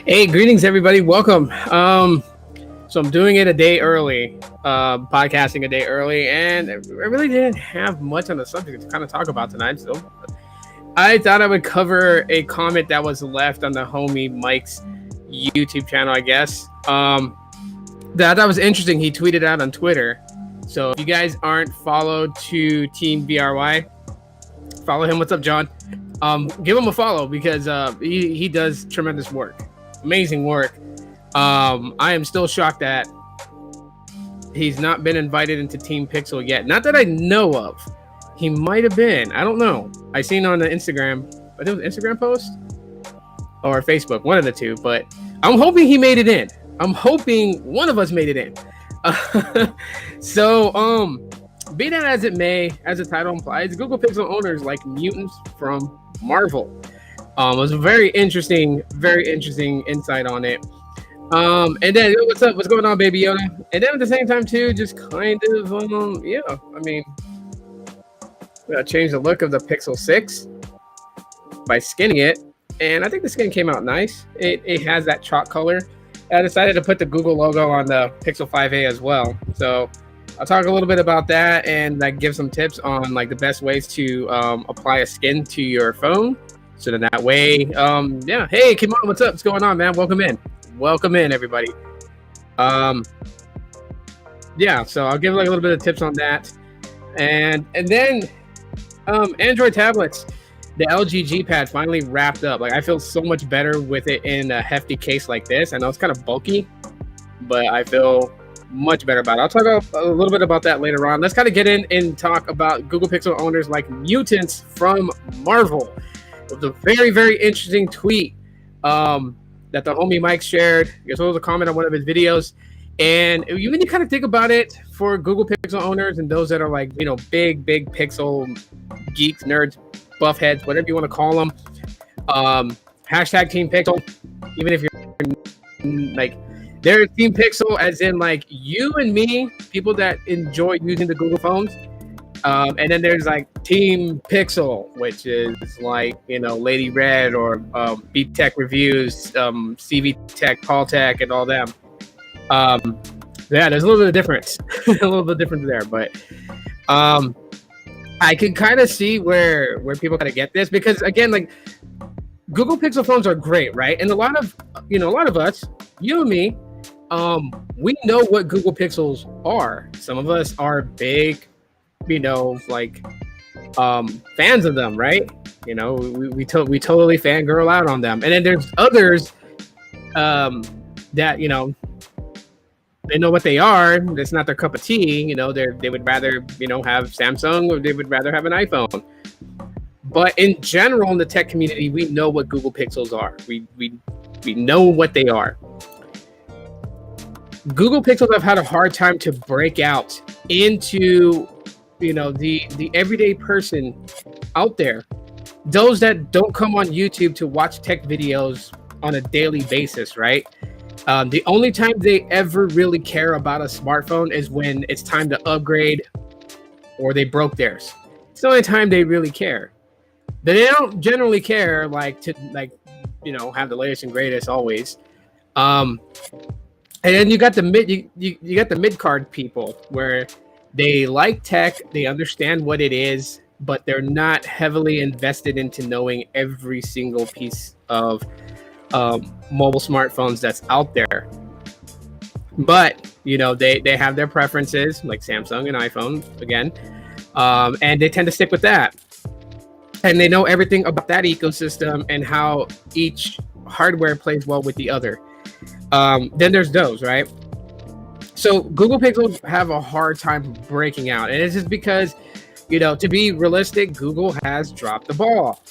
Hey, greetings, everybody. Welcome. So I'm doing it a day early, podcasting a day early, and I really didn't have much on the subject to kind of talk about tonight. So I thought I would cover a comment that was left on the homie Mike's YouTube channel, I guess. That I thought was interesting. He tweeted out on Twitter. So if you guys aren't followed to Team BRY, follow him. What's up, John? Give him a follow because he does tremendous work. Amazing work. I am still shocked that he's not been invited into Team Pixel yet. Not that I know of. He might have been. I don't know. I seen on the Instagram, but it was an Instagram post or Facebook, one of the two. But I'm hoping he made it in. I'm hoping one of us made it in. Be that as it may, as the title implies, Google Pixel owners like mutants from Marvel. It was a very interesting insight on it. And then what's up? What's going on, Baby Yoda? And then at the same time too, just kind of change the look of the Pixel 6 by skinning it, and I think the skin came out nice. It has that chalk color. I decided to put the Google logo on the Pixel 5a as well. So I'll talk a little bit about that and like give some tips on like the best ways to apply a skin to your phone. So then that way, hey, come on, what's up? What's going on, man? Welcome in, everybody. So I'll give like a little bit of tips on that, and then Android tablets. The LG G Pad finally wrapped up. Like I feel so much better with it in a hefty case like this. I know it's kind of bulky, but I feel much better about it. I'll talk a little bit about that later on. Let's kind of get in and talk about Google Pixel owners like mutants from Marvel. It was a very, very interesting tweet that the homie Mike shared. It was a comment on one of his videos. And when you kind of think about it, for Google Pixel owners and those that are like, big Pixel geeks, nerds, buff heads, whatever you want to call them, hashtag Team Pixel, even if you're like, there's Team Pixel as in like you and me, people that enjoy using the Google phones. And then there's like Team Pixel, which is like, Lady Red or Beat Tech Reviews, CV Tech, Paul Tech, and all them. There's a little bit of difference, there, but I can kind of see where people kind of get this, because again, like Google Pixel phones are great, right? And a lot of us, you and me, we know what Google Pixels are. Some of us are big, fans of them, right? We totally fangirl out on them. And then there's others that, they know what they are. That's not their cup of tea. They would rather, have Samsung, or they would rather have an iPhone. But in general, in the tech community, we know what Google Pixels are. We know what they are. Google Pixels have had a hard time to break out into, the everyday person out there. Those that don't come on YouTube to watch tech videos on a daily basis, right? The only time they ever really care about a smartphone is when it's time to upgrade or they broke theirs. It's the only time they really care. They don't generally care have the latest and greatest always. And then you got the mid card people where they like tech, they understand what it is, but they're not heavily invested into knowing every single piece of mobile smartphones that's out there. But they have their preferences, like Samsung and iPhone again, and they tend to stick with that, and they know everything about that ecosystem and how each hardware plays well with the other. Then there's those, right? So Google Pixels have a hard time breaking out, and it's just because to be realistic, Google has dropped the ball.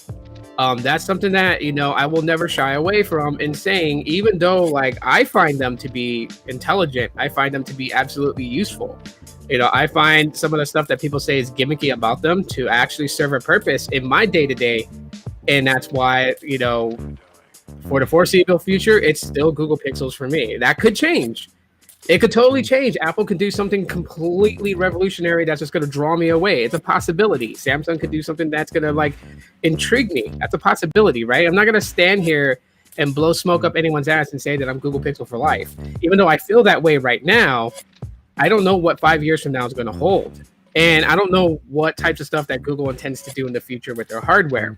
That's something that, I will never shy away from in saying, even though like I find them to be intelligent, I find them to be absolutely useful. I find some of the stuff that people say is gimmicky about them to actually serve a purpose in my day-to-day. And that's why, for the foreseeable future, it's still Google Pixels for me. That could change. It could totally change. Apple could do something completely revolutionary that's just going to draw me away. It's a possibility. Samsung could do something that's going to like intrigue me. That's a possibility, right? I'm not going to stand here and blow smoke up anyone's ass and say that I'm Google Pixel for life. Even though I feel that way right now, I don't know what 5 years from now is going to hold. And I don't know what types of stuff that Google intends to do in the future with their hardware.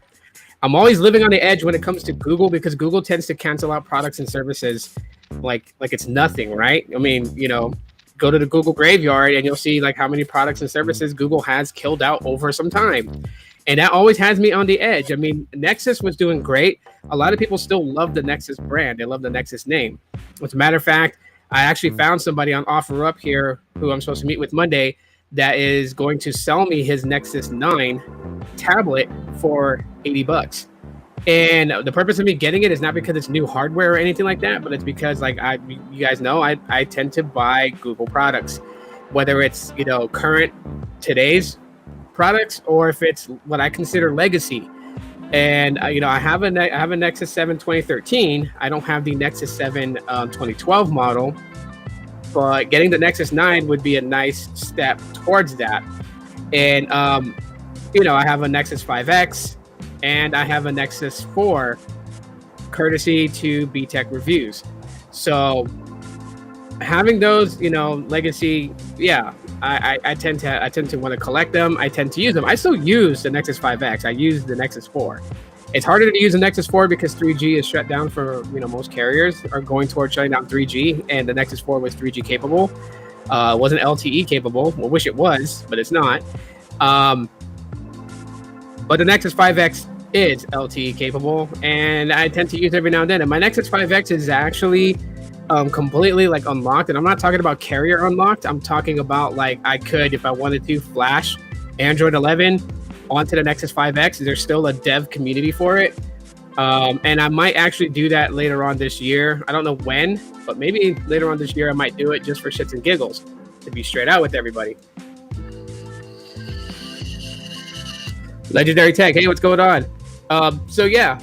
I'm always living on the edge when it comes to Google, because Google tends to cancel out products and services like it's nothing, right? I mean, you know, go to the Google graveyard and you'll see like how many products and services Google has killed out over some time. And that always has me on the edge. I mean, Nexus was doing great. A lot of people still love the Nexus brand. They love the Nexus name. As a matter of fact, I actually found somebody on OfferUp here who I'm supposed to meet with Monday that is going to sell me his Nexus 9 tablet for $80. And the purpose of me getting it is not because it's new hardware or anything like that, but it's because, like, you guys know, I tend to buy Google products, whether it's, you know, today's products, or if it's what I consider legacy. And you know, I have a Nexus 7 2013. I don't have the Nexus 7 2012 model, but getting the Nexus 9 would be a nice step towards that. And you know, I have a Nexus 5X and I have a Nexus 4, courtesy to BTech Reviews. So having those, you know, legacy, yeah, I tend to want to collect them. I tend to use them. I still use the Nexus 5X. I use the Nexus 4. It's harder to use the Nexus 4 because 3G is shut down for, you know, most carriers are going towards shutting down 3G, and the Nexus 4 was 3G capable. Wasn't LTE capable. I wish it was, but it's not. But the Nexus 5X is LTE capable, and I tend to use it every now and then. And my Nexus 5X is actually completely like unlocked, and I'm not talking about carrier unlocked. I'm talking about, like, I could, if I wanted to, flash Android 11 onto the Nexus 5X. There's still a dev community for it, and I might actually do that later on this year. I don't know when, but maybe later on this year I might do it just for shits and giggles, to be straight out with everybody. Legendary Tech, hey, what's going on? So yeah,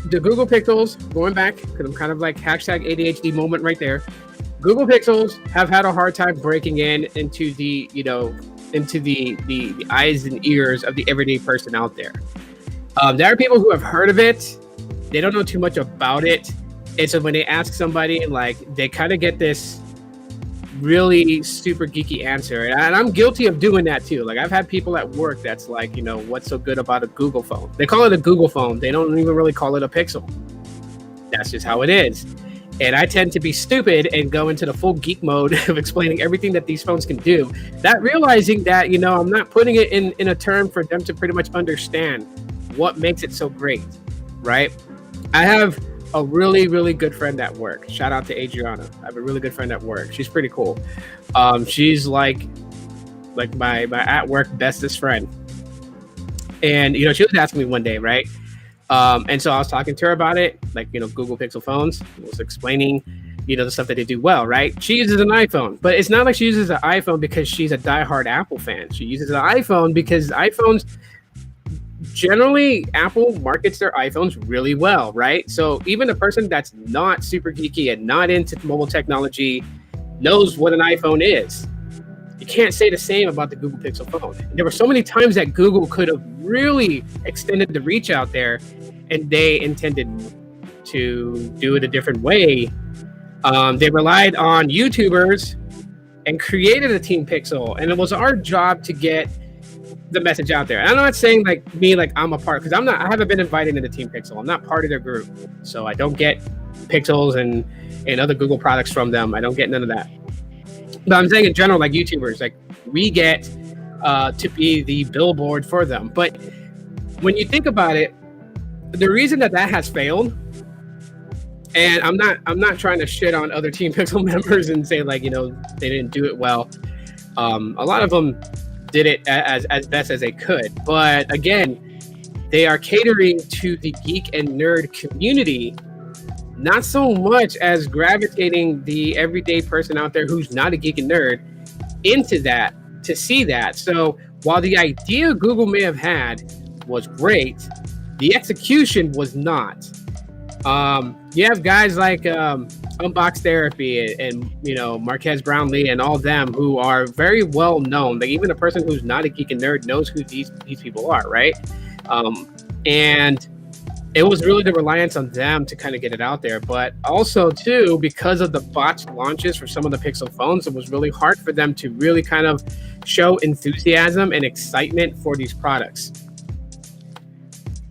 the Google Pixels, going back, because I'm kind of like hashtag ADHD moment right there. Google Pixels have had a hard time breaking into the, you know, into the eyes and ears of the everyday person out there. There are people who have heard of it. They don't know too much about it. And so when they ask somebody, like, they kind of get this really super geeky answer. And I'm guilty of doing that too. Like, I've had people at work that's like, you know, what's so good about a Google phone? They call it a Google phone. They don't even really call it a Pixel. That's just how it is. And I tend to be stupid and go into the full geek mode of explaining everything that these phones can do, not realizing that, you know, I'm not putting it in a term for them to pretty much understand what makes it so great, right? I have a really, really good friend at work. Shout out to Adriana. I have a really good friend at work. She's pretty cool. She's like my at work bestest friend. And, you know, she was asking me one day, right? And so I was talking to her about it, like, you know, Google Pixel phones. I was explaining, you know, the stuff that they do well, right? She uses an iPhone, but it's not like she uses an iPhone because she's a diehard Apple fan. She uses an iPhone because iPhones, generally, Apple markets their iPhones really well, right? So even a person that's not super geeky and not into mobile technology knows what an iPhone is. You can't say the same about the Google Pixel phone. There were so many times that Google could have really extended the reach out there, and they intended to do it a different way. They relied on YouTubers and created a Team Pixel, and it was our job to get the message out there. And I'm not saying like I'm a part, because I haven't been invited into Team Pixel. I'm not part of their group, so I don't get Pixels and other Google products from them. I don't get none of that. But I'm saying in general, like YouTubers, like we get to be the billboard for them. But when you think about it, the reason that has failed, and I'm not trying to shit on other Team Pixel members and say, like, you know, they didn't do it well. A lot of them did it as best as they could. But again, they are catering to the geek and nerd community, not so much as gravitating the everyday person out there who's not a geek and nerd into that, to see that. So while the idea Google may have had was great, the execution was not. You have guys like Unbox Therapy and you know, Marquez Brownlee and all them who are very well known. Like, even a person who's not a geek and nerd knows who these people are, right? And it was really the reliance on them to kind of get it out there. But also too, because of the botched launches for some of the Pixel phones, it was really hard for them to really kind of show enthusiasm and excitement for these products.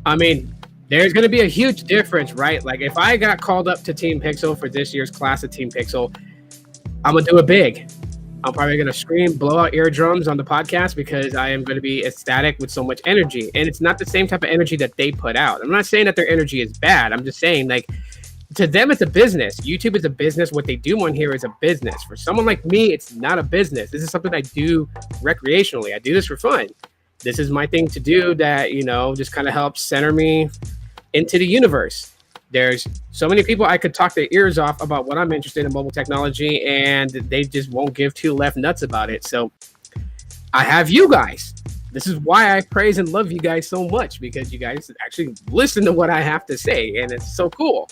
I mean, there's going to be a huge difference, right? Like if I got called up to Team Pixel for this year's class of Team Pixel, I'm going to do it big. I'm probably going to scream, blow out eardrums on the podcast because I am going to be ecstatic with so much energy. And it's not the same type of energy that they put out. I'm not saying that their energy is bad. I'm just saying, like, to them, it's a business. YouTube is a business. What they do on here is a business. For someone like me, it's not a business. This is something I do recreationally. I do this for fun. This is my thing to do that, you know, just kind of helps center me into the universe. There's so many people I could talk their ears off about what I'm interested in mobile technology, and they just won't give two left nuts about it. So I have you guys. This is why I praise and love you guys so much, because you guys actually listen to what I have to say, and it's so cool.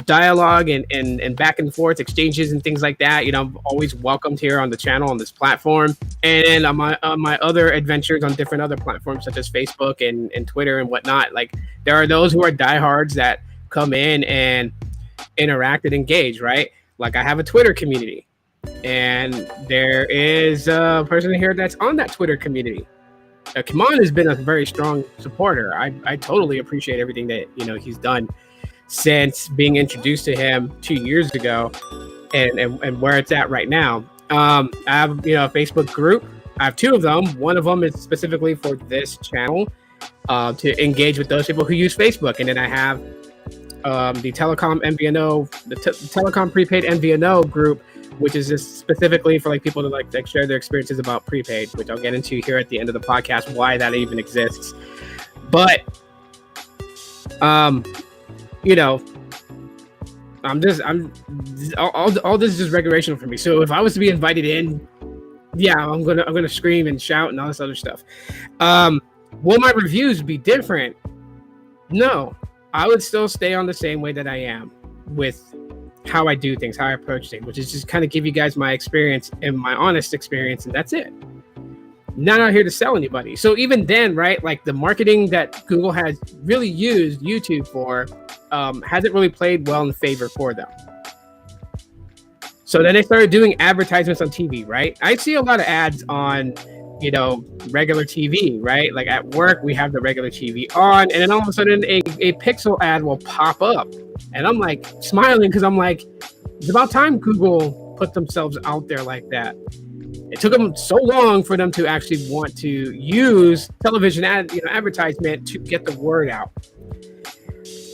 Dialogue and back and forth exchanges and things like that, you know, I'm always welcomed here on the channel, on this platform, and on my other adventures on different other platforms such as Facebook and Twitter and whatnot. Like, there are those who are diehards that come in and interact and engage, right? Like, I have a Twitter community, and there is a person here that's on that Twitter community. Kimon has been a very strong supporter. I totally appreciate everything that, you know, he's done since being introduced to him 2 years ago, and where it's at right now. I have, you know, a Facebook group. I have two of them. One of them is specifically for this channel, to engage with those people who use Facebook, and then I have the Telecom MVNO, the Telecom Prepaid MVNO group, which is just specifically for like people to like share their experiences about prepaid, which I'll get into here at the end of the podcast, why that even exists. But you know, all this is just recreational for me. So if I was to be invited in, yeah, I'm gonna scream and shout and all this other stuff. Will my reviews be different? No, I would still stay on the same way that I am with how I do things, how I approach things, which is just kind of give you guys my experience and my honest experience, and that's it. Not out here to sell anybody. So even then, right, like the marketing that Google has really used YouTube for hasn't really played well in favor for them. So then they started doing advertisements on TV, right? I see a lot of ads on, you know, regular TV, right? Like at work, we have the regular TV on, and then all of a sudden a Pixel ad will pop up. And I'm like smiling because I'm like, it's about time Google put themselves out there like that. It took them so long for them to actually want to use television advertisement to get the word out.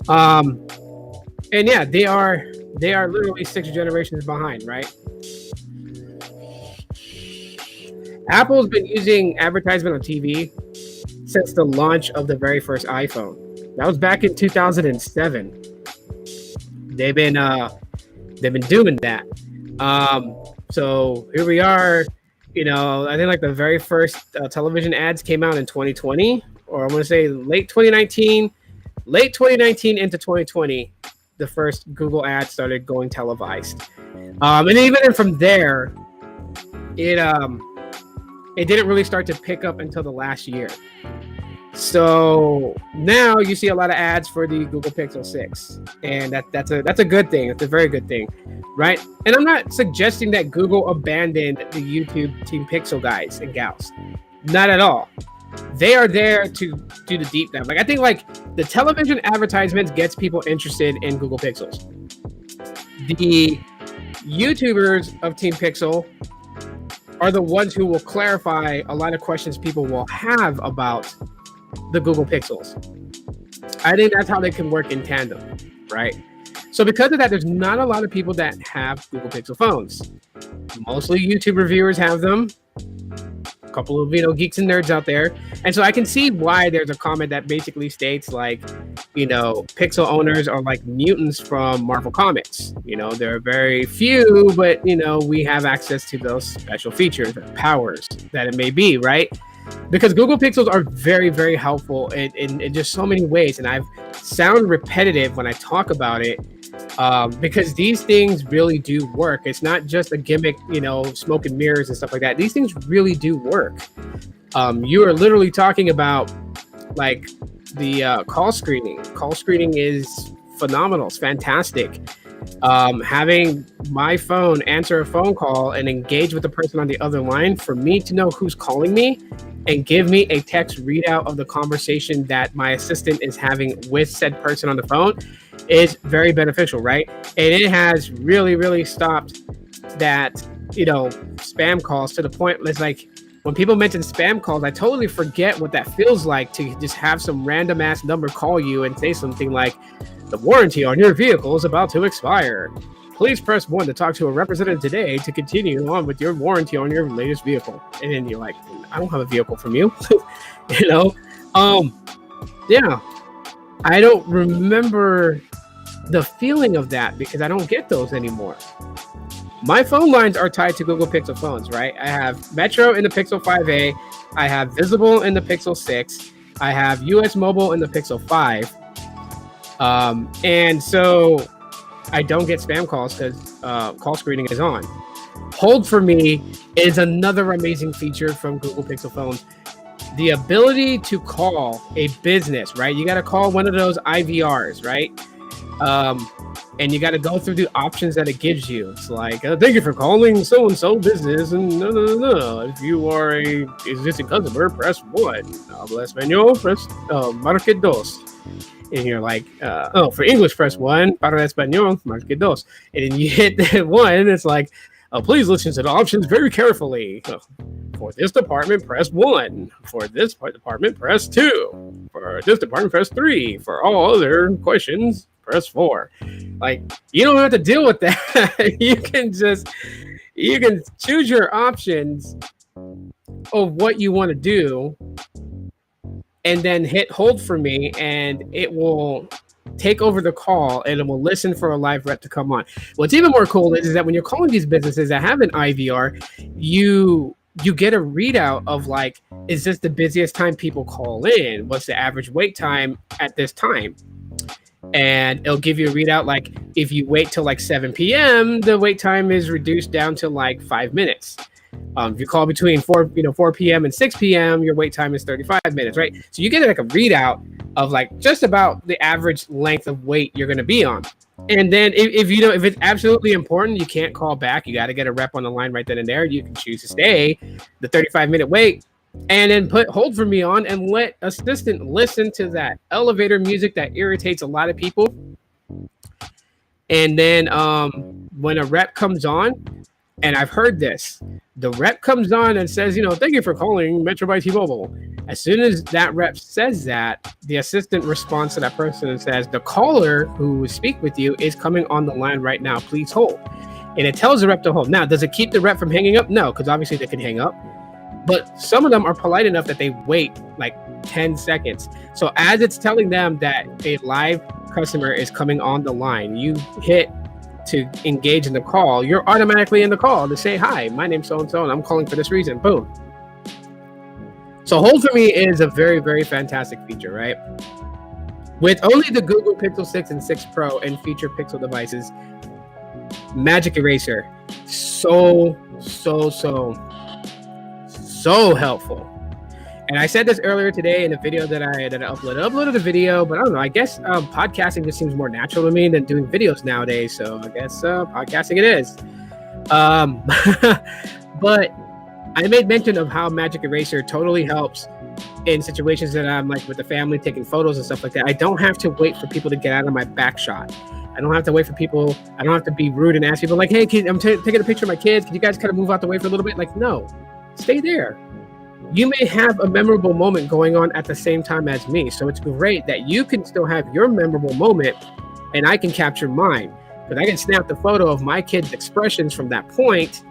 And yeah, they are literally 6 generations behind, right? Apple's been using advertisement on TV since the launch of the very first iPhone. That was back in 2007. They've been doing that. So here we are. You know, I think like the very first television ads came out in 2020, or I want to say late 2019 into 2020. The first Google ads started going televised, and even from there, it didn't really start to pick up until the last year. So now you see a lot of ads for the Google Pixel 6, and that's a good thing. It's a very good thing, right? And I'm not suggesting that Google abandoned the YouTube Team Pixel guys and gals. Not at all. They are there to do the deep dive. Like, I think like the television advertisements gets people interested in Google Pixels. The YouTubers of Team Pixel are the ones who will clarify a lot of questions people will have about the Google Pixels. I think that's how they can work in tandem, right? So because of that, there's not a lot of people that have Google Pixel phones. Mostly YouTube reviewers have them. A couple of, you know, geeks and nerds out there. And so I can see why there's a comment that basically states like, you know, Pixel owners are like mutants from Marvel Comics. You know, there are very few, but, you know, we have access to those special features or powers that it may be, right? Because Google Pixels are very, very helpful in just so many ways. And I sound repetitive when I talk about it, because these things really do work. It's not just a gimmick, you know, smoke and mirrors and stuff like that. These things really do work. You are literally talking about like the call screening. Call screening is phenomenal. It's fantastic. Having my phone answer a phone call and engage with the person on the other line for me to know who's calling me and give me a text readout of the conversation that my assistant is having with said person on the phone is very beneficial, right? And it has really, really stopped that, spam calls, to the point it's like when people mention spam calls, I totally forget what that feels like to just have some random ass number call you and say something like, the warranty on your vehicle is about to expire. Please press 1 to talk to a representative today to continue on with your warranty on your latest vehicle. And then you're like, I don't have a vehicle from you. Yeah. I don't remember the feeling of that because I don't get those anymore. My phone lines are tied to Google Pixel phones, right? I have Metro in the Pixel 5a. I have Visible in the Pixel 6. I have US Mobile in the Pixel 5. And so I don't get spam calls because call screening is on. Hold for me is another amazing feature from Google Pixel phones. The ability to call a business, right? You got to call one of those IVRs, right? And you got to go through the options that it gives you. It's like, thank you for calling so-and-so business. And no. If you are a existing customer, press 1. Habla español, press marque dos. And you're like, for English, press 1. Para español, marque dos. And then you hit that 1. It's like, please listen to the options very carefully. For this department, press 1. For this department, press 2. For this department, press 3. For all other questions, press 4. Like, you don't have to deal with that. You can choose your options of what you want to do and then hit hold for me, and it will take over the call and it will listen for a live rep to come on. What's even more cool is that when you're calling these businesses that have an IVR, you get a readout of like, is this the busiest time people call in? What's the average wait time at this time? And it'll give you a readout like, if you wait till like 7 p.m., the wait time is reduced down to like 5 minutes. If you call between 4 p.m. and 6 p.m., your wait time is 35 minutes, right? So you get like a readout of like just about the average length of wait you're going to be on. And then if it's absolutely important, you can't call back. You got to get a rep on the line right then and there. You can choose to stay the 35-minute wait and then put hold for me on and let assistant listen to that elevator music that irritates a lot of people. And then when a rep comes on, and I've heard this, the rep comes on and says, thank you for calling Metro by T-Mobile. As soon as that rep says that, the assistant responds to that person and says, the caller who will speak with you is coming on the line right now. Please hold. And it tells the rep to hold. Now, does it keep the rep from hanging up? No, because obviously they can hang up. But some of them are polite enough that they wait like 10 seconds. So as it's telling them that a live customer is coming on the line, you hit to engage in the call, you're automatically in the call to say, hi, my name's so-and-so, and I'm calling for this reason. Boom. So hold for me is a very, very fantastic feature, right? With only the Google Pixel 6 and 6 Pro and feature Pixel devices, Magic Eraser, so helpful. And I said this earlier today in a video that I uploaded the video, but I don't know, I guess podcasting just seems more natural to me than doing videos nowadays. So I guess podcasting it is. But I made mention of how Magic Eraser totally helps in situations that I'm like with the family taking photos and stuff like that. I don't have to wait for people to get out of my back shot. I don't have to wait for people. I don't have to be rude and ask people like, hey, I'm taking a picture of my kids. Can you guys kind of move out the way for a little bit? Like, no, stay there. You may have a memorable moment going on at the same time as me. So it's great that you can still have your memorable moment and I can capture mine. But I can snap the photo of my kids' expressions from that point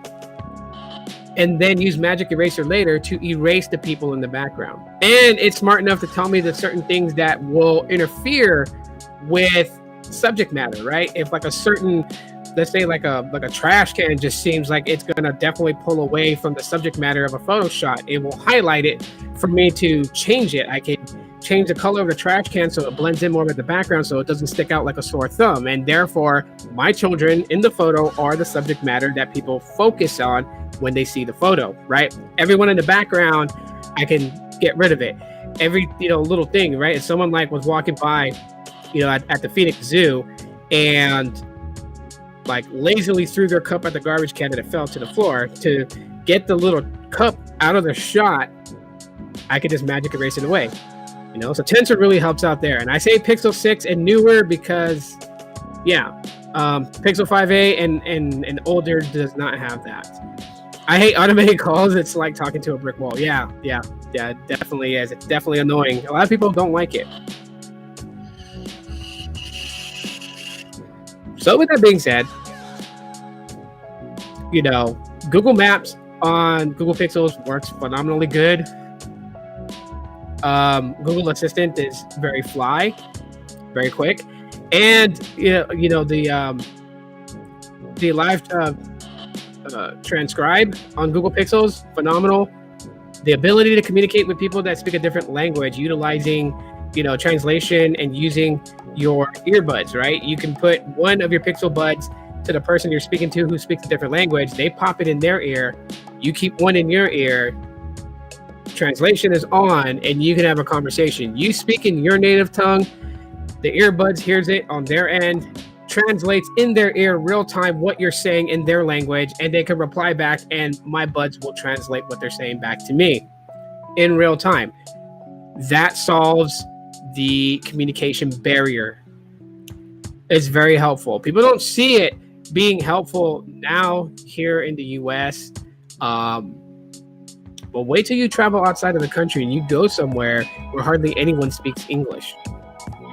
and then use Magic Eraser later to erase the people in the background. And it's smart enough to tell me the certain things that will interfere with subject matter, right? If like a certain, let's say like a trash can just seems like it's gonna definitely pull away from the subject matter of a photo shot, it will highlight it for me to change it. I can change the color of the trash can so it blends in more with the background so it doesn't stick out like a sore thumb. And therefore, my children in the photo are the subject matter that people focus on when they see the photo, right? Everyone in the background, I can get rid of it. every little thing, right? If someone like was walking by, at the Phoenix Zoo, and like lazily threw their cup at the garbage can and it fell to the floor, to get the little cup out of the shot, I could just magic erase it away. So Tensor really helps out there. And I say Pixel 6 and newer because, Pixel 5a and older does not have that. I hate automated calls. It's like talking to a brick wall. Yeah, it definitely is. It's definitely annoying. A lot of people don't like it. So with that being said, Google Maps on Google Pixels works phenomenally good. Google Assistant is very very quick, and the live transcribe on Google Pixels, phenomenal. The ability to communicate with people that speak a different language, utilizing translation and using your earbuds, right? You can put one of your Pixel buds to the person you're speaking to who speaks a different language. They pop it in their ear. You keep one in your ear. Translation is on, and you can have a conversation. You speak in your native tongue. The earbuds hears it on their end, translates in their ear real time what you're saying in their language, and they can reply back, and my buds will translate what they're saying back to me in real time. That solves the communication barrier. It's very helpful. People don't see it being helpful now here in the US. But wait till you travel outside of the country and you go somewhere where hardly anyone speaks English.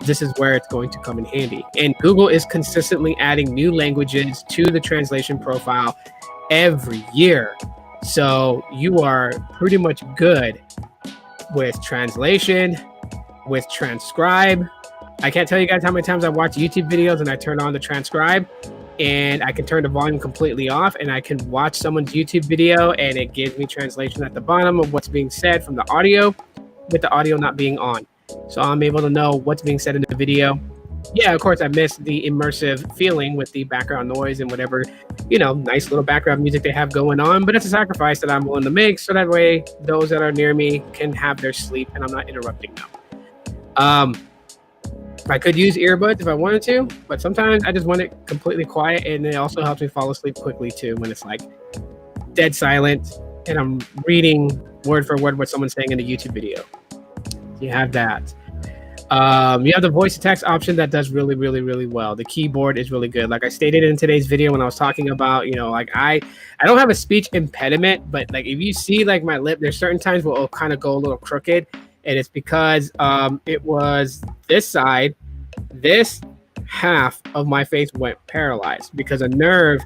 This is where it's going to come in handy. And Google is consistently adding new languages to the translation profile every year. So you are pretty much good with translation, with transcribe. I can't tell you guys how many times I watch YouTube videos and I turn on the transcribe, and I can turn the volume completely off, and I can watch someone's YouTube video and it gives me translation at the bottom of what's being said from the audio, with the audio not being on. So I'm able to know what's being said in the video. Yeah, of course, I miss the immersive feeling with the background noise and whatever, nice little background music they have going on, but it's a sacrifice that I'm willing to make so that way those that are near me can have their sleep and I'm not interrupting them. I could use earbuds if I wanted to, but sometimes I just want it completely quiet, and it also helps me fall asleep quickly too when it's like dead silent and I'm reading word for word what someone's saying in a YouTube video. You have that. You have the voice to text option that does really, really, really well. The keyboard is really good. Like I stated in today's video when I was talking about, I don't have a speech impediment, but like if you see like my lip, there's certain times where it'll kind of go a little crooked. And it's because it was this side, this half of my face went paralyzed because a nerve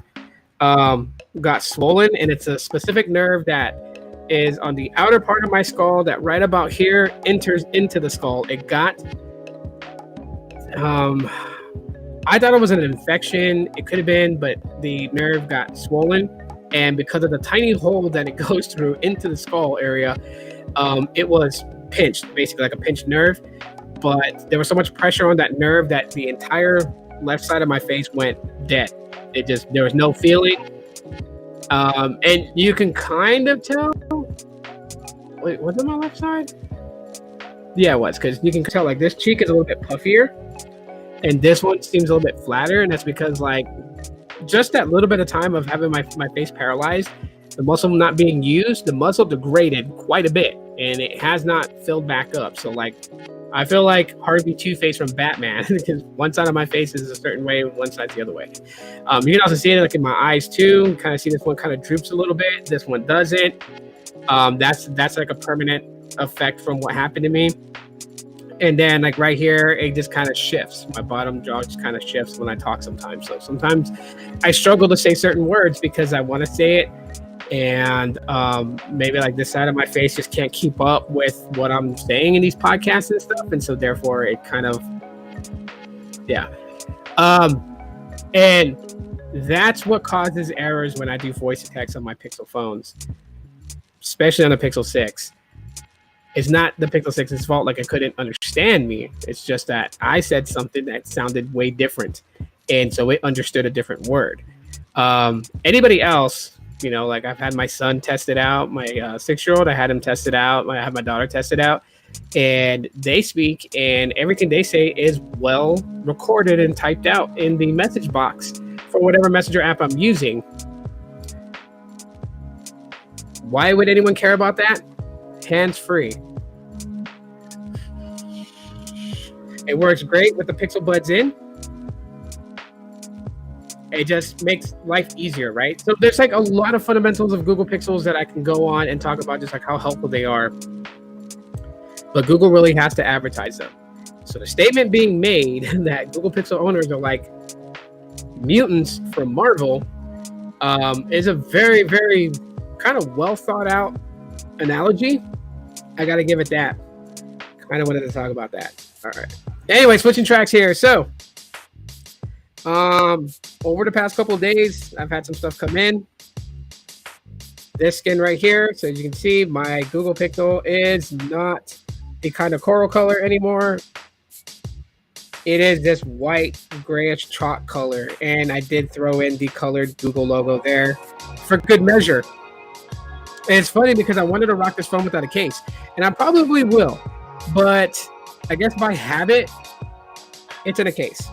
got swollen, and it's a specific nerve that is on the outer part of my skull that right about here enters into the skull. It got, I thought it was an infection. It could have been, but the nerve got swollen. And because of the tiny hole that it goes through into the skull area, it was pinched, basically like a pinched nerve. But there was so much pressure on that nerve that the entire left side of my face went dead. There was no feeling. And you can kind of tell. Wait, was it my left side? Yeah, it was, because you can tell like this cheek is a little bit puffier, and this one seems a little bit flatter, and that's because like just that little bit of time of having my face paralyzed, the muscle not being used, the muscle degraded quite a bit, and it has not filled back up. So like, I feel like Harvey Two-Face from Batman, because one side of my face is a certain way, and one side's the other way. You can also see it like in my eyes too. You kind of see this one kind of droops a little bit. This one doesn't. That's like a permanent effect from what happened to me. And then like right here, it just kind of shifts. My bottom jaw just kind of shifts when I talk sometimes. So sometimes I struggle to say certain words because I want to say it. And maybe like this side of my face just can't keep up with what I'm saying in these podcasts and stuff. And so therefore it kind of, yeah. And that's what causes errors when I do voice to text on my Pixel phones, especially on the Pixel 6. It's not the Pixel 6's fault, like it couldn't understand me. It's just that I said something that sounded way different, and so it understood a different word. Anybody else, you know, like I've had my son test it out, my 6-year-old, I had him test it out. I had my daughter test it out. and they speak, and everything they say is well recorded and typed out in the message box for whatever messenger app I'm using. Why would anyone care about that? Hands-free. It works great with the Pixel Buds in. It just makes life easier, right? So there's like a lot of fundamentals of Google Pixels that I can go on and talk about, just like how helpful they are. But Google really has to advertise them. So the statement being made that Google Pixel owners are like mutants from Marvel is a very, very kind of well thought out analogy. I got to give it that. Kind of wanted to talk about that. All right. Anyway, switching tracks here. So over the past couple of days, I've had some stuff come in. This skin right here. So as you can see, my Google Pixel is not the kind of coral color anymore. It is this white grayish chalk color, and I did throw in the colored Google logo there for good measure. And it's funny because I wanted to rock this phone without a case, and I probably will, but I guess by habit, it's in a case.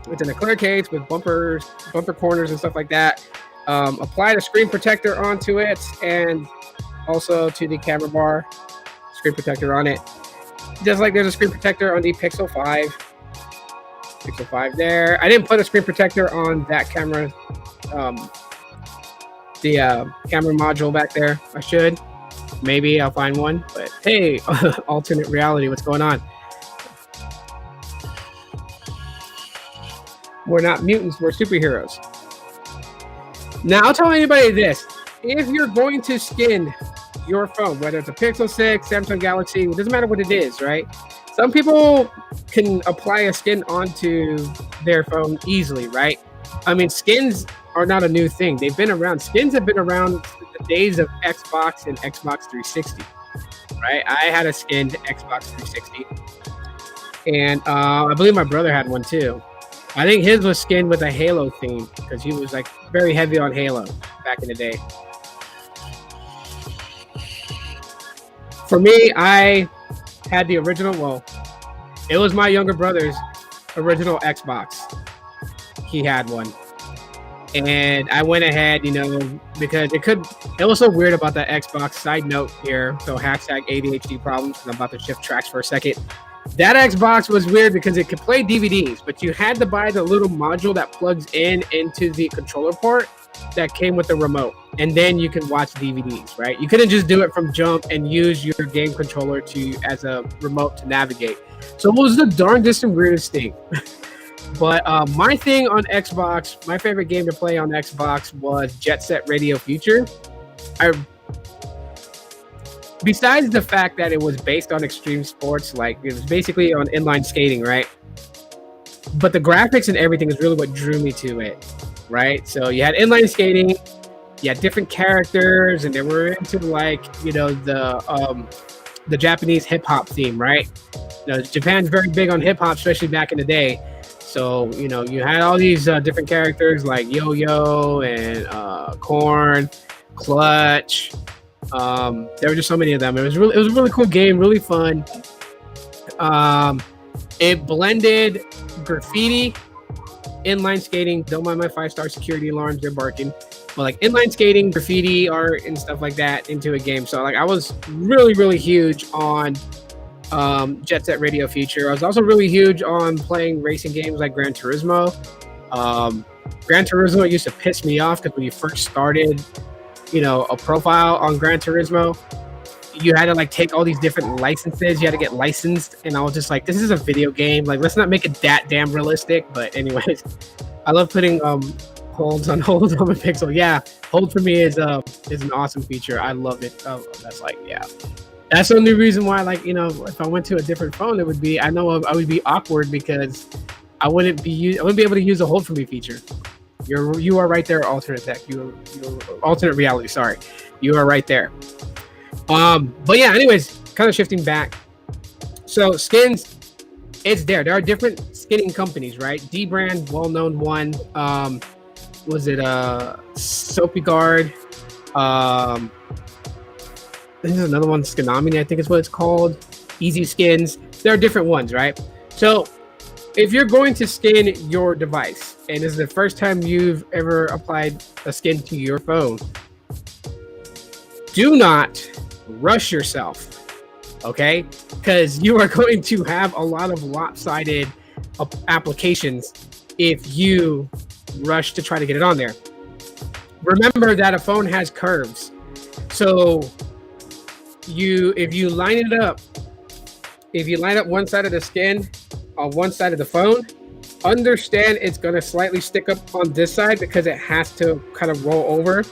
It's in a clear case with bumper corners and stuff like that. Applied a screen protector onto it, and also to the camera bar, screen protector on it. Just like there's a screen protector on the Pixel 5. Pixel 5 there. I didn't put a screen protector on that camera, the camera module back there. I should. Maybe I'll find one. But hey, alternate reality, what's going on? We're not mutants, we're superheroes. Now, I'll tell anybody this. If you're going to skin your phone, whether it's a Pixel 6, Samsung Galaxy, it doesn't matter what it is, right? Some people can apply a skin onto their phone easily, right? I mean, skins are not a new thing. They've been around. Skins have been around since the days of Xbox and Xbox 360, right? I had a skinned Xbox 360, and I believe my brother had one too. I think his was skinned with a Halo theme because he was like very heavy on Halo back in the day. For me, I had the original. Well, it was my younger brother's original Xbox. He had one, and I went ahead, because it was so weird about that Xbox. Side note here, so hashtag ADHD problems. And I'm about to shift tracks for a second. That Xbox was weird because it could play DVDs, but you had to buy the little module that plugs into the controller port that came with the remote, and then you can watch DVDs, right? You couldn't just do it from jump and use your game controller as a remote to navigate. So it was the darndest and weirdest thing. But my thing on Xbox, my favorite game to play on Xbox was Jet Set Radio Future. Besides the fact that it was based on extreme sports, like it was basically on inline skating, right? But the graphics and everything is really what drew me to it, right? So you had inline skating, you had different characters, and they were into the Japanese hip hop theme, right? Japan's very big on hip hop, especially back in the day. So you had all these different characters like Yo-Yo and Korn, Clutch. There were just so many of them. It was a really cool game, really fun. It blended graffiti, inline skating. Don't mind my 5-star security alarms; they're barking. But like inline skating, graffiti art, and stuff like that into a game. So like I was really, really huge on Jet Set Radio Future. I was also really huge on playing racing games like Gran Turismo. Gran Turismo used to piss me off because when you first started a profile on Gran Turismo, you had to like take all these different licenses. You had to get licensed, and I was just like, this is a video game. Like, let's not make it that damn realistic. But anyways, I love putting holds on my Pixel. Yeah, hold for me is an awesome feature. I love it. That's the only reason why, if I went to a different phone, it would be, I know I would be awkward because I wouldn't be able to use a hold for me feature. You are right there, alternate tech. You're alternate reality. Sorry, you are right there. But yeah. Anyways, kind of shifting back. So skins, it's there. There are different skinning companies, right? D brand, well-known one. Was it Soapy Guard? There's another one, Skinami, I think is what it's called. Easy Skins. There are different ones, right? So if you're going to skin your device, and this is the first time you've ever applied a skin to your phone, do not rush yourself, okay? Because you are going to have a lot of lopsided applications if you rush to try to get it on there. Remember that a phone has curves. So if you line it up, if you line up one side of the skin on one side of the phone, understand it's going to slightly stick up on this side because it has to kind of roll over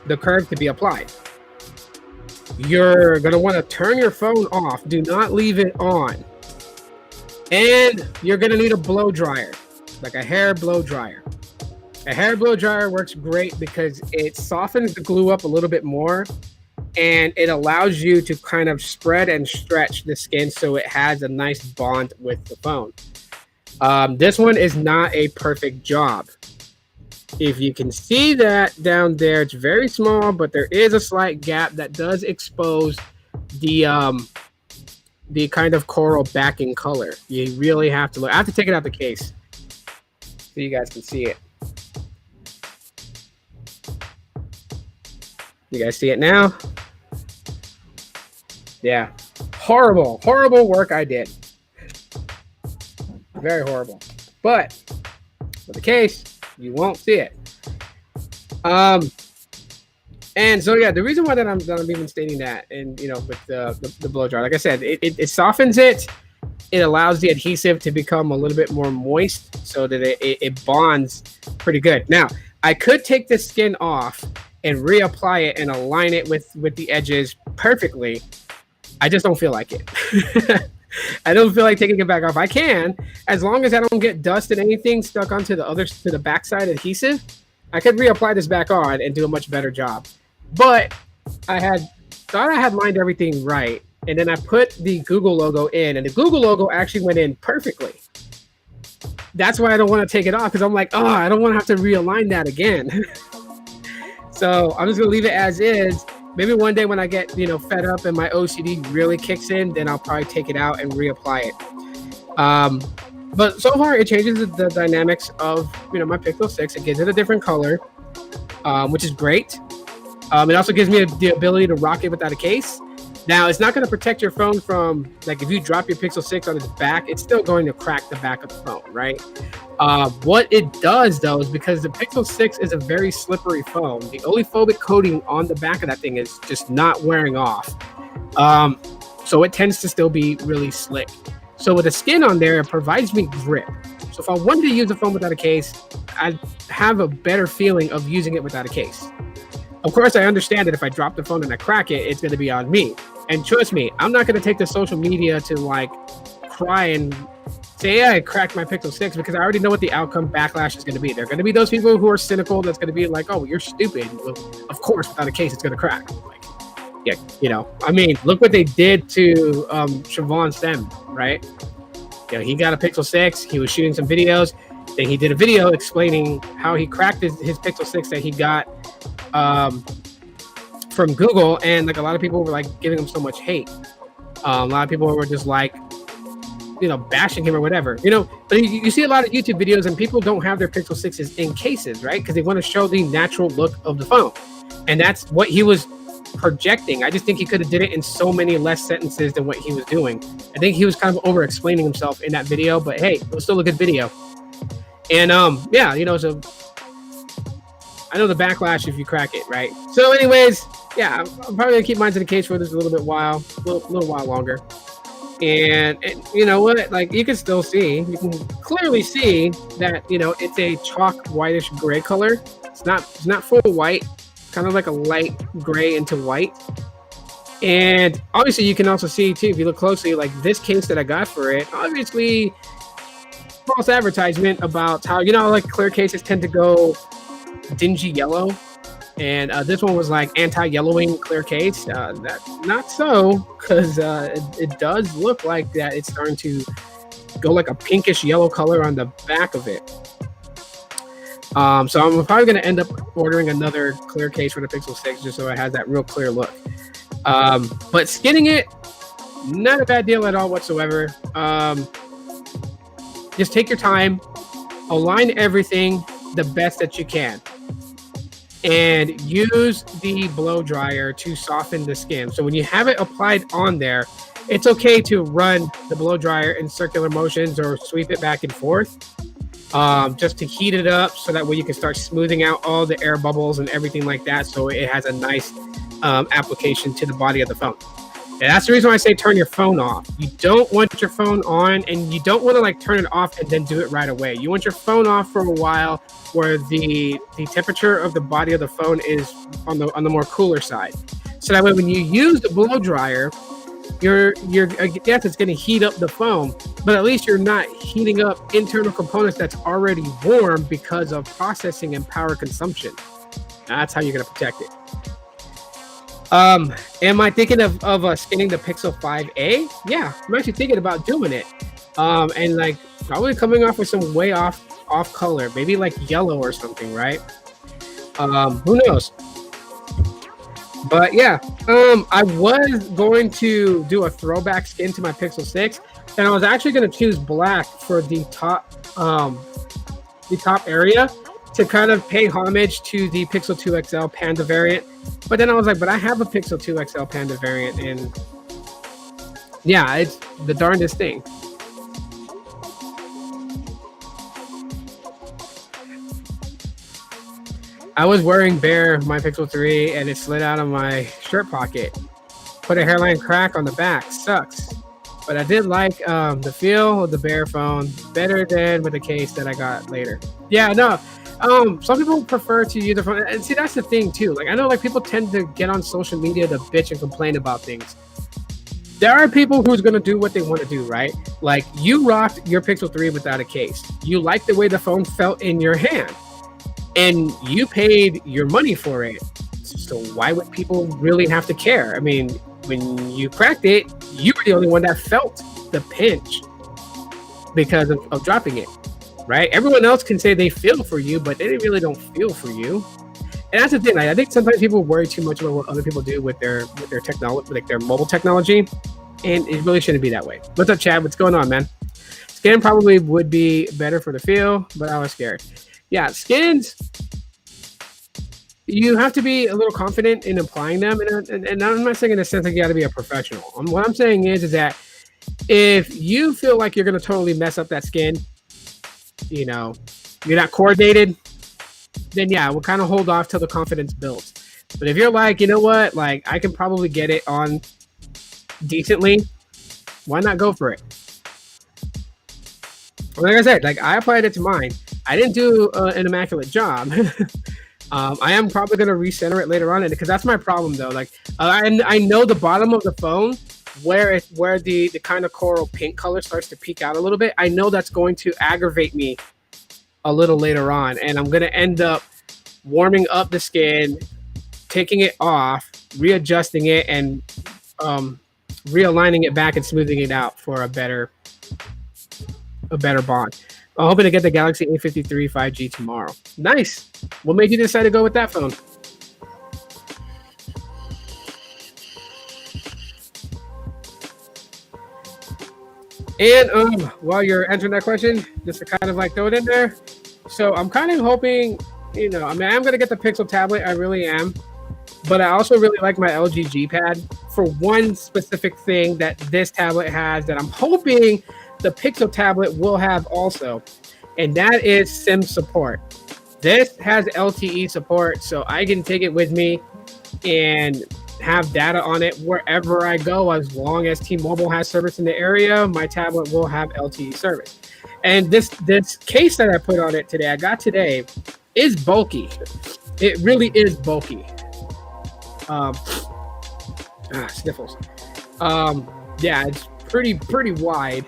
the curve to be applied. You're going to want to turn your phone off. Do not leave it on. And you're going to need a blow dryer, like a hair blow dryer. A hair blow dryer works great because it softens the glue up a little bit more, and it allows you to kind of spread and stretch the skin so it has a nice bond with the phone. This one is not a perfect job. If you can see that down there, it's very small, but there is a slight gap that does expose the kind of coral backing color. You really have to look. I have to take it out the case so you guys can see it. You guys see it now? Yeah. Horrible work I did. Very horrible. But for the case, you won't see it. And so yeah, the reason why that I'm even stating that, and with the blow dryer, like I said, it softens it. It allows the adhesive to become a little bit more moist so that it bonds pretty good. Now, I could take the skin off and reapply it and align it with the edges perfectly. I just don't feel like it. I don't feel like taking it back off. I can, as long as I don't get dust and anything stuck onto the backside adhesive, I could reapply this back on and do a much better job. But I thought I had lined everything right, and then I put the Google logo in, and the Google logo actually went in perfectly. That's why I don't want to take it off, because I'm like, oh, I don't want to have to realign that again. So I'm just gonna leave it as is. Maybe one day when I get fed up and my OCD really kicks in, then I'll probably take it out and reapply it. But so far it changes the dynamics of my Pixel 6. It gives it a different color, which is great. It also gives me the ability to rock it without a case. Now, it's not going to protect your phone from, like, if you drop your Pixel 6 on its back, it's still going to crack the back of the phone, right? What it does, though, is because the Pixel 6 is a very slippery phone, the oleophobic coating on the back of that thing is just not wearing off. So it tends to still be really slick. So with the skin on there, it provides me grip. So if I wanted to use the phone without a case, I'd have a better feeling of using it without a case. Of course, I understand that if I drop the phone and I crack it, it's going to be on me. And trust me, I'm not going to take to social media to like cry and say, yeah, I cracked my Pixel 6, because I already know what the outcome backlash is going to be. There are going to be those people who are cynical that's going to be like, oh, you're stupid. Well, of course, without a case, it's going to crack. Like, yeah, I mean, look what they did to Siobhan Stem, right? He got a Pixel 6. He was shooting some videos. Then he did a video explaining how he cracked his Pixel 6 that he got from Google, and like a lot of people were like giving him so much hate. A lot of people were just like, bashing him or whatever. But you see a lot of YouTube videos, and people don't have their Pixel 6s in cases, right? Because they want to show the natural look of the phone, and that's what he was projecting. I just think he could have did it in so many less sentences than what he was doing. I think he was kind of over explaining himself in that video, but hey, it was still a good video. And so I know the backlash if you crack it, right? So anyways, yeah, I'm probably gonna keep mine in the case for this a little while longer. And you know what? Like, you can still see, you can clearly see that it's a chalk whitish gray color. It's not full white, kind of like a light gray into white. And obviously, you can also see too, if you look closely, like this case that I got for it, obviously false advertisement about how like clear cases tend to go dingy yellow, and this one was like anti-yellowing clear case. Not so, because it does look like that it's starting to go like a pinkish yellow color on the back of it. So I'm probably going to end up ordering another clear case for the Pixel 6 just so it has that real clear look. But skinning it, not a bad deal at all whatsoever. Just take your time, align everything the best that you can, and use the blow dryer to soften the skin. So when you have it applied on there, it's okay to run the blow dryer in circular motions or sweep it back and forth, just to heat it up so that way you can start smoothing out all the air bubbles and everything like that, so it has a nice application to the body of the phone. And that's the reason why I say turn your phone off. You don't want your phone on, and you don't want to like turn it off and then do it right away. You want your phone off for a while, where the temperature of the body of the phone is on the more cooler side. So that way, when you use the blow dryer, yes, it's going to heat up the phone, but at least you're not heating up internal components that's already warm because of processing and power consumption. That's how you're going to protect it. Am I thinking of skinning the Pixel 5a? Yeah, I'm actually thinking about doing it. And like probably coming off with some way off color, maybe like yellow or something, right? Who knows? But yeah, I was going to do a throwback skin to my Pixel 6, and I was actually going to choose black for the top area to kind of pay homage to the Pixel 2 XL Panda variant. But then I was like, but I have a Pixel 2 XL Panda variant, and yeah, it's the darndest thing. I was wearing bare my Pixel 3 and it slid out of my shirt pocket. Put a hairline crack on the back. Sucks. But I did like the feel of the bare phone better than with the case that I got later. Yeah, no. Some people prefer to use the phone, and see, that's the thing too. Like, I know like people tend to get on social media to bitch and complain about things. There are people who's going to do what they want to do, right? Like, you rocked your Pixel 3 without a case. You liked the way the phone felt in your hand, and you paid your money for it. So why would people really have to care? I mean, when you cracked it, you were the only one that felt the pinch because of dropping it. Right? Everyone else can say they feel for you, but they really don't feel for you. And that's the thing. I think sometimes people worry too much about what other people do with their technology, like their mobile technology, and it really shouldn't be that way. What's up, Chad? What's going on, man? Skin probably would be better for the feel, but I was scared. Yeah, skins. You have to be a little confident in applying them, and I'm not saying in the sense that you got to be a professional. What I'm saying is that if you feel like you're going to totally mess up that skin, you know, you're not coordinated, then yeah, we'll kind of hold off till the confidence builds. But if you're like, you know what, like I can probably get it on decently, why not go for it? Like I said, like I applied it to mine. I didn't do an immaculate job. I am probably going to recenter it later on, because that's my problem though. Like I know the bottom of the phone where the kind of coral pink color starts to peek out a little bit. I know that's going to aggravate me a little later on, and I'm going to end up warming up the skin, taking it off, readjusting it, and realigning it back and smoothing it out for a better bond. I'm hoping to get the Galaxy A53 5G tomorrow. Nice. What made you decide to go with that phone? And while you're answering that question, just to kind of like throw it in there. So I'm kind of hoping, I mean, I'm going to get the Pixel tablet. I really am. But I also really like my LG G Pad for one specific thing that this tablet has that I'm hoping the Pixel tablet will have also. And that is SIM support. This has LTE support, so I can take it with me and have data on it wherever I go. As long as T-Mobile has service in the area, my tablet will have LTE service. And this case that I put on it today, I got today, is bulky. It really is bulky. Sniffles. Yeah, it's pretty wide,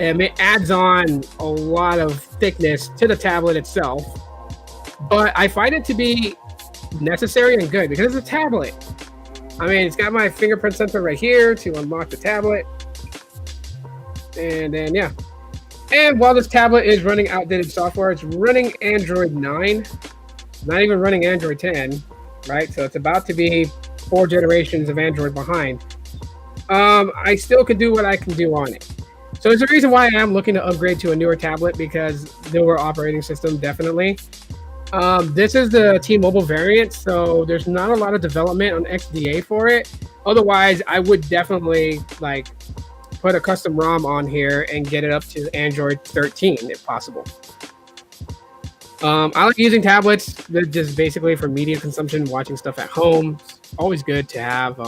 and it adds on a lot of thickness to the tablet itself. But I find it to be necessary and good because it's a tablet. I mean, it's got my fingerprint sensor right here to unlock the tablet. And then, yeah. And while this tablet is running outdated software, it's running Android 9. Not even running Android 10, right? So it's about to be 4 generations of Android behind, I still can do what I can do on it. So it's the reason why I am looking to upgrade to a newer tablet, because newer operating system, definitely. This is the T-Mobile variant, so there's not a lot of development on XDA for it. Otherwise, I would definitely like put a custom ROM on here and get it up to Android 13 if possible. I like using tablets. They're just basically for media consumption, watching stuff at home. It's always good to have,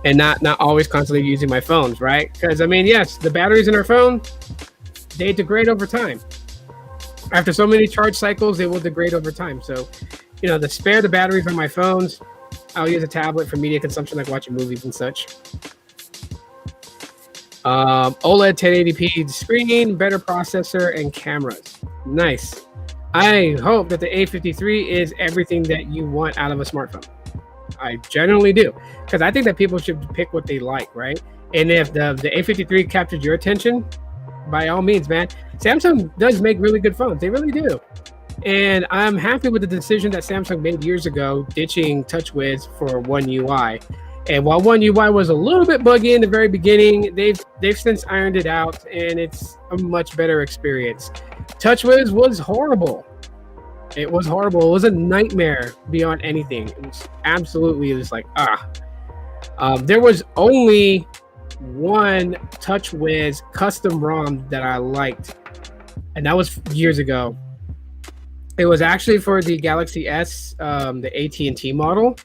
and not always constantly using my phones, right? Because I mean, yes, the batteries in our phone, they degrade over time. After so many charge cycles, they will degrade over time. So, to spare the batteries on my phones, I'll use a tablet for media consumption, like watching movies and such. OLED 1080p screen, better processor, and cameras. Nice. I hope that the A53 is everything that you want out of a smartphone. I generally do, because I think that people should pick what they like, right? And if the A53 captured your attention, by all means, man. Samsung does make really good phones. They really do. And I'm happy with the decision that Samsung made years ago, ditching TouchWiz for One UI. And while One UI was a little bit buggy in the very beginning, they've since ironed it out, and it's a much better experience. TouchWiz was horrible. It was horrible. It was a nightmare beyond anything. It was absolutely just like, there was only one TouchWiz custom ROM that I liked, and that was years ago. It was actually for the Galaxy S, the AT&T model,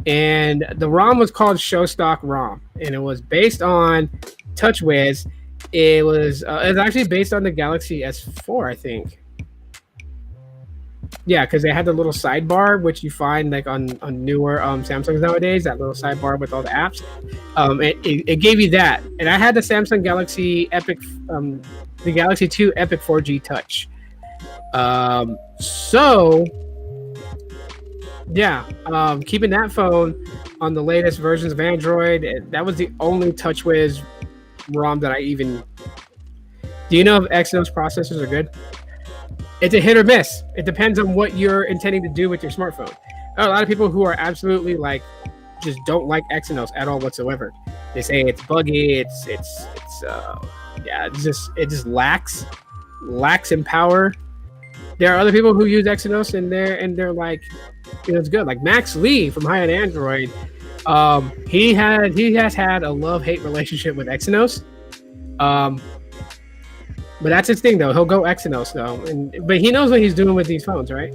and the ROM was called Showstock ROM, and it was based on TouchWiz. It was actually based on the Galaxy S4, I think. Yeah, because they had the little sidebar, which you find like on newer Samsungs nowadays, that little sidebar with all the apps. It gave you that. And I had the Samsung Galaxy Epic, the Galaxy 2 Epic 4G Touch. Keeping that phone on the latest versions of Android, that was the only TouchWiz ROM that I even... Do you know if Exynos processors are good? It's a hit or miss. It depends on what you're intending to do with your smartphone. There are a lot of people who are absolutely like, just don't like Exynos at all whatsoever. They say it's buggy. It just lacks in power. There are other people who use Exynos and they're like, it's good. Like Max Lee from High End Android, he has had a love-hate relationship with Exynos. But that's his thing, though. He'll go Exynos, though. But he knows what he's doing with these phones, right?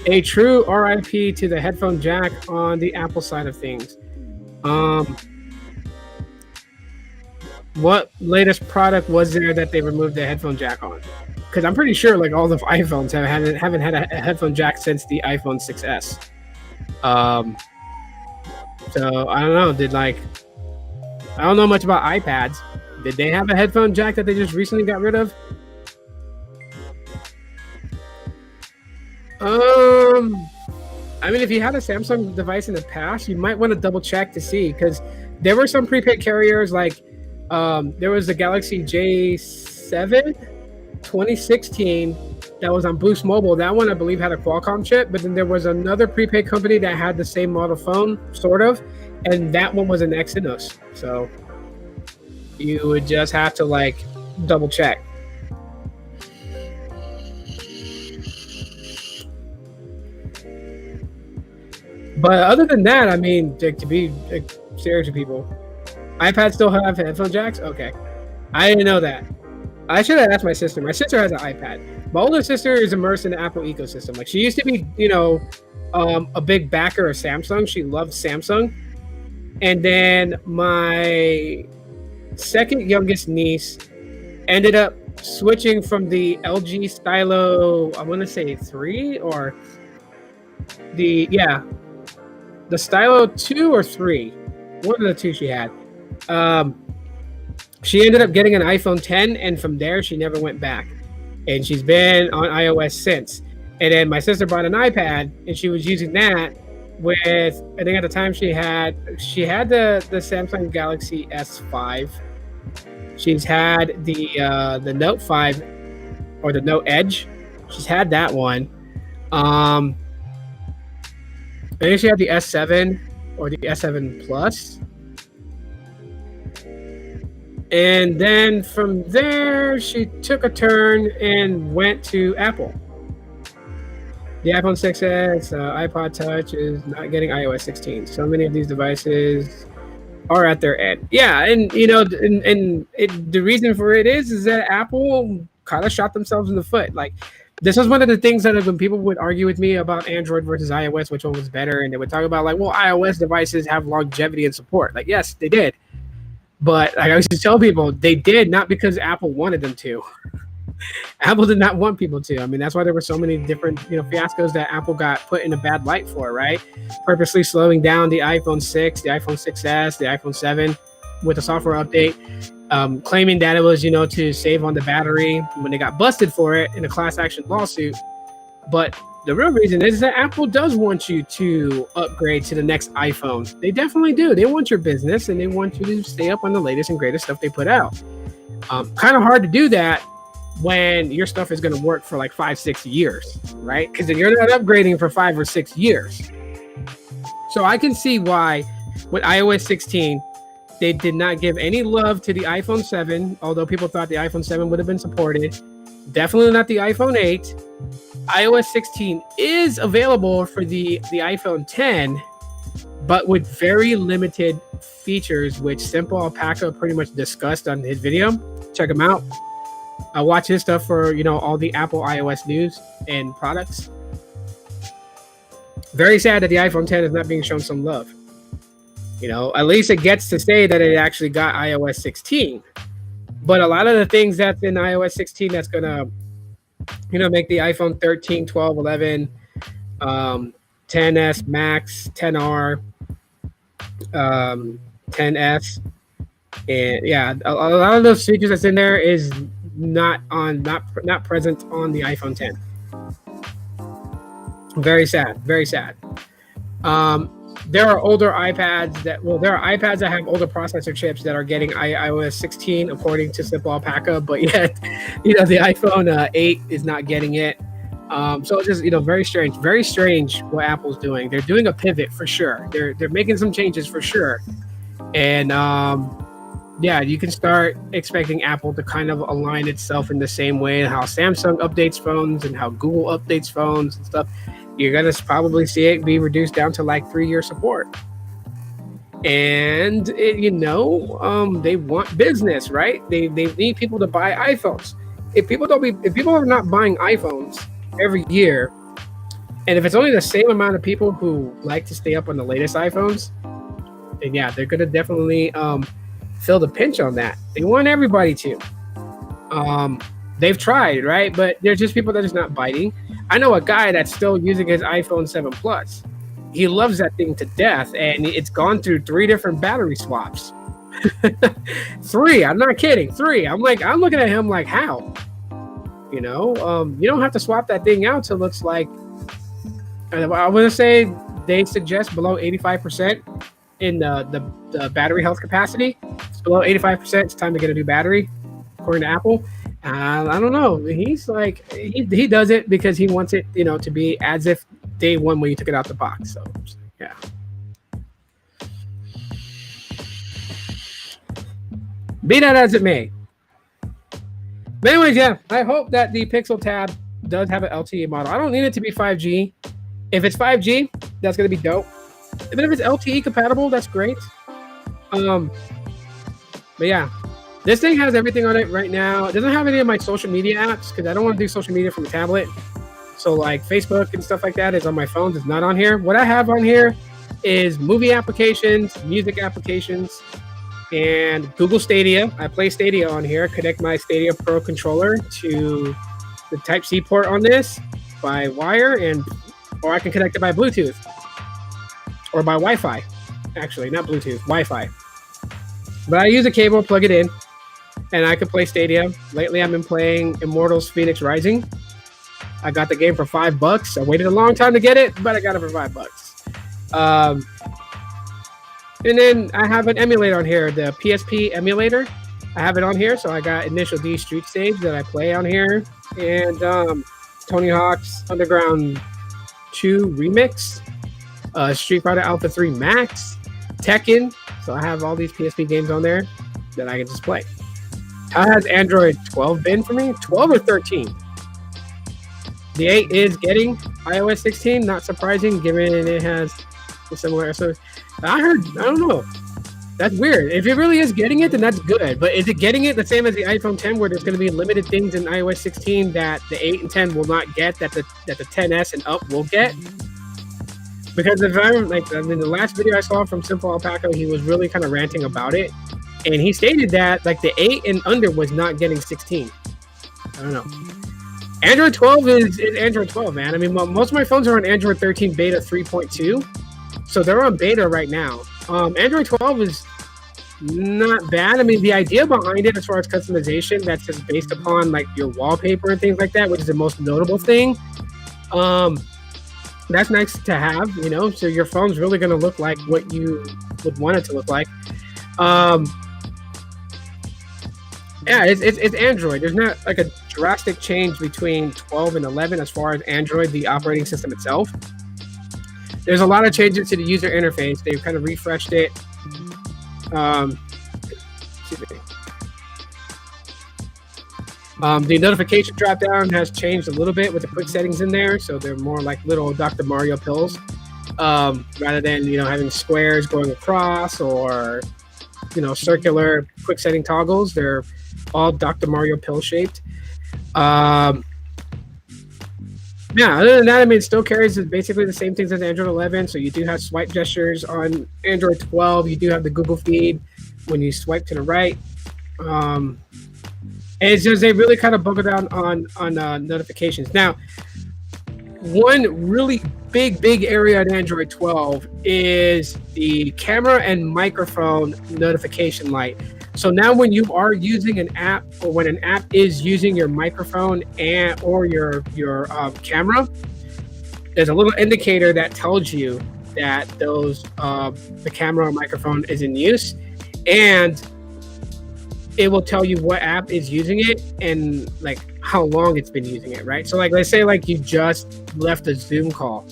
A true RIP to the headphone jack on the Apple side of things. What latest product was there that they removed the headphone jack on? Because I'm pretty sure like all the iPhones haven't had a headphone jack since the iPhone 6S. So I don't know. I don't know much about iPads. Did they have a headphone jack that they just recently got rid of? I mean, if you had a Samsung device in the past, you might want to double check to see, because there were some prepaid carriers like there was the Galaxy J7 2016 that was on Boost Mobile. That one I believe had a Qualcomm chip, but then there was another prepaid company that had the same model phone, sort of, and that one was an Exynos. So you would just have to like double check. But other than that, I mean, to be serious with people, iPads still have headphone jacks? Okay. I didn't know that. I should have asked my sister. My sister has an iPad. My older sister is immersed in the Apple ecosystem. Like, she used to be, a big backer of Samsung. She loved Samsung. And then my second youngest niece ended up switching from the LG Stylo, I want to say 3 or the Stylo 2 or 3. One of the two she had. She ended up getting an iPhone 10, and from there she never went back. And she's been on iOS since. And then my sister bought an iPad, and she was using that with, I think at the time she had the Samsung Galaxy S5. She's had the Note 5 or the Note Edge. She's had that one. And then she had the S7 or the S7 Plus. And then from there, she took a turn and went to Apple. The iPhone 6s, iPod Touch is not getting iOS 16. So many of these devices are at their end. Yeah, and the reason for it is that Apple kind of shot themselves in the foot. Like, this was one of the things that when people would argue with me about Android versus iOS, which one was better, and they would talk about like, well, iOS devices have longevity and support. Like, yes, they did, but like I used to tell people, they did not because Apple wanted them to. Apple did not want people to. I mean, that's why there were so many different, fiascos that Apple got put in a bad light for, right? Purposely slowing down the iPhone 6, the iPhone 6s, the iPhone 7 with a software update, claiming that it was, to save on the battery when they got busted for it in a class action lawsuit. But the real reason is that Apple does want you to upgrade to the next iPhone. They definitely do. They want your business and they want you to stay up on the latest and greatest stuff they put out. Kind of hard to do that when your stuff is going to work for like 5-6 years, right? Because then you're not upgrading for 5 or 6 years. So I can see why with iOS 16, they did not give any love to the iPhone 7, although people thought the iPhone 7 would have been supported. Definitely not the iPhone 8. iOS 16 is available for the iPhone 10, but with very limited features, which Simple Alpaca pretty much discussed on his video. Check him out. I watch his stuff for, all the Apple iOS news and products. Very sad that the iPhone 10 is not being shown some love. At least it gets to say that it actually got iOS 16. But a lot of the things that's in iOS 16 that's going to, make the iPhone 13, 12, 11, 10s Max, 10R, 10s, and yeah, a lot of those features that's in there is not present on the iPhone 10. Very sad, very sad. There are older iPads there are iPads that have older processor chips that are getting iOS 16 according to Simple Alpaca, but yet, the iPhone 8 is not getting it. So it's just, very strange what Apple's doing. They're doing a pivot for sure. They're making some changes for sure. And yeah, you can start expecting Apple to kind of align itself in the same way how Samsung updates phones and how Google updates phones and stuff. You're going to probably see it be reduced down to like 3-year support. And, they want business, right? They need people to buy iPhones. If people are not buying iPhones every year, and if it's only the same amount of people who like to stay up on the latest iPhones, then yeah, they're going to definitely feel the pinch on that. They want everybody to. They've tried, right? But there's just people that is not biting. I know a guy that's still using his iPhone 7 Plus. He loves that thing to death, and it's gone through 3 different battery swaps. 3, I'm not kidding. 3. I'm looking at him like, how? You don't have to swap that thing out till it's like, I want to say they suggest below 85% in the battery health capacity. It's below 85%. It's time to get a new battery, according to Apple. I don't know. He's like, he does it because he wants it, to be as if day one when you took it out the box. So, yeah. Be that as it may. But anyways, yeah, I hope that the Pixel Tab does have an LTE model. I don't need it to be 5G. If it's 5G, that's going to be dope. Even if it's LTE compatible, that's great. But yeah. This thing has everything on it right now. It doesn't have any of my social media apps because I don't want to do social media from a tablet. So like Facebook and stuff like that is on my phone. It's not on here. What I have on here is movie applications, music applications, and Google Stadia. I play Stadia on here. Connect my Stadia Pro controller to the Type-C port on this by wire, or I can connect it by Bluetooth or by Wi-Fi. Actually, not Bluetooth, Wi-Fi. But I use a cable, plug it in, and I can play Stadia. Lately, I've been playing Immortals Phoenix Rising. I got the game for $5. I waited a long time to get it, but I got it for $5. And then I have an emulator on here, the PSP emulator. I have it on here, so I got Initial D Street Stage that I play on here, and Tony Hawk's Underground 2 Remix. Street Fighter Alpha 3 Max, Tekken. So I have all these PSP games on there that I can just play. How has Android 12 been for me? 12 or 13? The 8 is getting iOS 16. Not surprising, given it has a similar. So I don't know. That's weird. If it really is getting it, then that's good. But is it getting it the same as the iPhone 10, where there's going to be limited things in iOS 16 that the 8 and 10 will not get, that the 10s and up will get? Because if I'm the last video I saw from Simple Alpaca, he was really kind of ranting about it, and he stated that like the 8 and under was not getting 16. I don't know. Android 12 is Android 12, man. I mean, most of my phones are on Android 13 beta 3.2, so they're on beta right now. Android 12 is not bad. I mean, the idea behind it, as far as customization, that's just based upon like your wallpaper and things like that, which is the most notable thing. That's nice to have, you know, so your phone's really going to look like what you would want it to look like. Yeah, it's Android. There's not like a drastic change between 12 and 11 as far as Android, the operating system itself. There's a lot of changes to the user interface. They've kind of refreshed it. The notification dropdown has changed a little bit with the quick settings in there, so they're more like little Dr. Mario pills, rather than, you know, having squares going across or, you know, circular quick setting toggles. They're all Dr. Mario pill shaped. Yeah, other than that, I mean, it still carries basically the same things as Android 11. So you do have swipe gestures on Android 12. You do have the Google feed when you swipe to the right. And it's just they really kind of bunker down on notifications. Now, one really big area on Android 12 is the camera and microphone notification light. So now when you are using an app, or when an app is using your microphone or your camera, there's a little indicator that tells you that the camera or microphone is in use, and it will tell you what app is using it and like how long it's been using it, right? So like, let's say like you just left a Zoom call.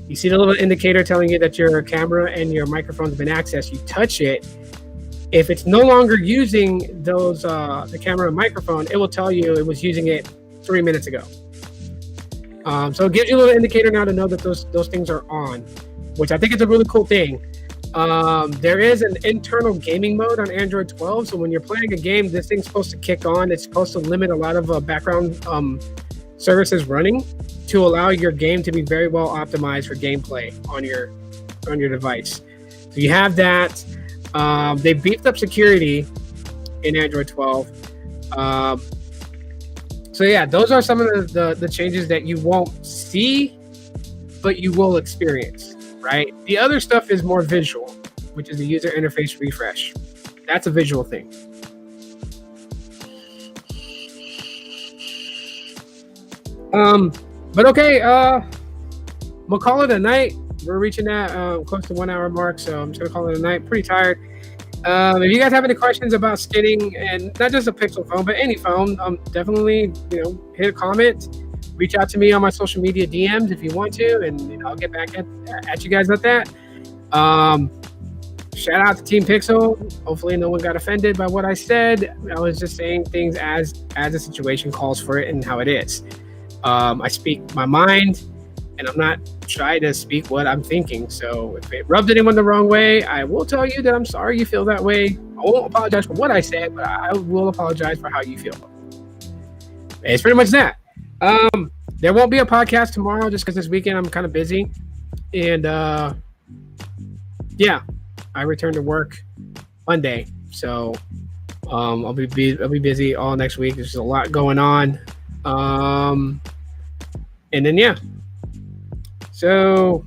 You see the little indicator telling you that your camera and your microphone's been accessed. You touch it. If it's no longer using those, the camera and microphone, it will tell you it was using it 3 minutes ago. So it gives you a little indicator now to know that those things are on, which I think is a really cool thing. There is an internal gaming mode on Android 12. So when you're playing a game, this thing's supposed to kick on. It's supposed to limit a lot of background services running to allow your game to be very well optimized for gameplay on your device. So you have that. They beefed up security in Android 12. So yeah, those are some of the changes that you won't see, but you will experience, right? The other stuff is more visual, which is the user interface refresh. That's a visual thing. But okay, we'll call it a night. We're reaching that close to 1 hour mark, so I'm just gonna call it a night. Pretty tired. If you guys have any questions about skinning, and not just a Pixel phone, but any phone, definitely, you know, hit a comment. Reach out to me on my social media DMs if you want to, and you know, I'll get back at you guys with that. Shout out to Team Pixel. Hopefully, no one got offended by what I said. I was just saying things as the situation calls for it and how it is. I speak my mind, and I'm not shy to speak what I'm thinking. So if it rubbed anyone the wrong way, I will tell you that I'm sorry you feel that way. I won't apologize for what I said, but I will apologize for how you feel. It's pretty much that. There won't be a podcast tomorrow just because this weekend I'm kind of busy. And yeah, I return to work Monday. So I'll be busy all next week. There's a lot going on. And then yeah. So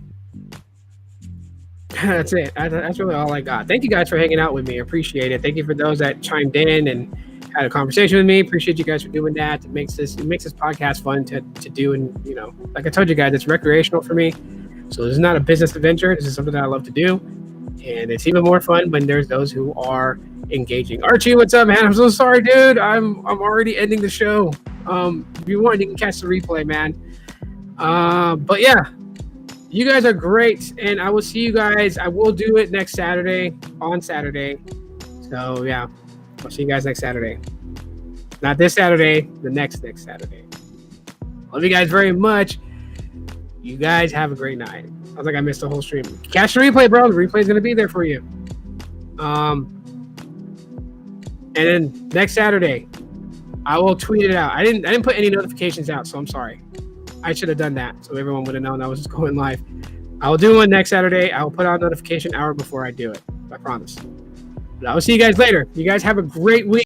that's it. That's really all I got. Thank you guys for hanging out with me. I appreciate it. Thank you for those that chimed in and had a conversation with me. Appreciate you guys for doing that. It makes this podcast fun to do. And you know, like I told you guys, it's recreational for me. So this is not a business adventure. This is something that I love to do. And it's even more fun when there's those who are engaging. Archie, what's up, man? I'm so sorry, dude. I'm already ending the show. If you want, you can catch the replay, man. But yeah. You guys are great, and I will see you guys. I will do it next Saturday, on Saturday. So yeah, I'll see you guys next Saturday. Not this Saturday, the next Saturday. Love you guys very much. You guys have a great night. I was like, I missed the whole stream. Catch the replay, bro. The replay is gonna be there for you. And then next Saturday, I will tweet it out. I didn't put any notifications out, so I'm sorry. I should have done that so everyone would have known I was just going live. I will do one next Saturday. I will put out a notification hour before I do it. I promise. But I will see you guys later. You guys have a great week.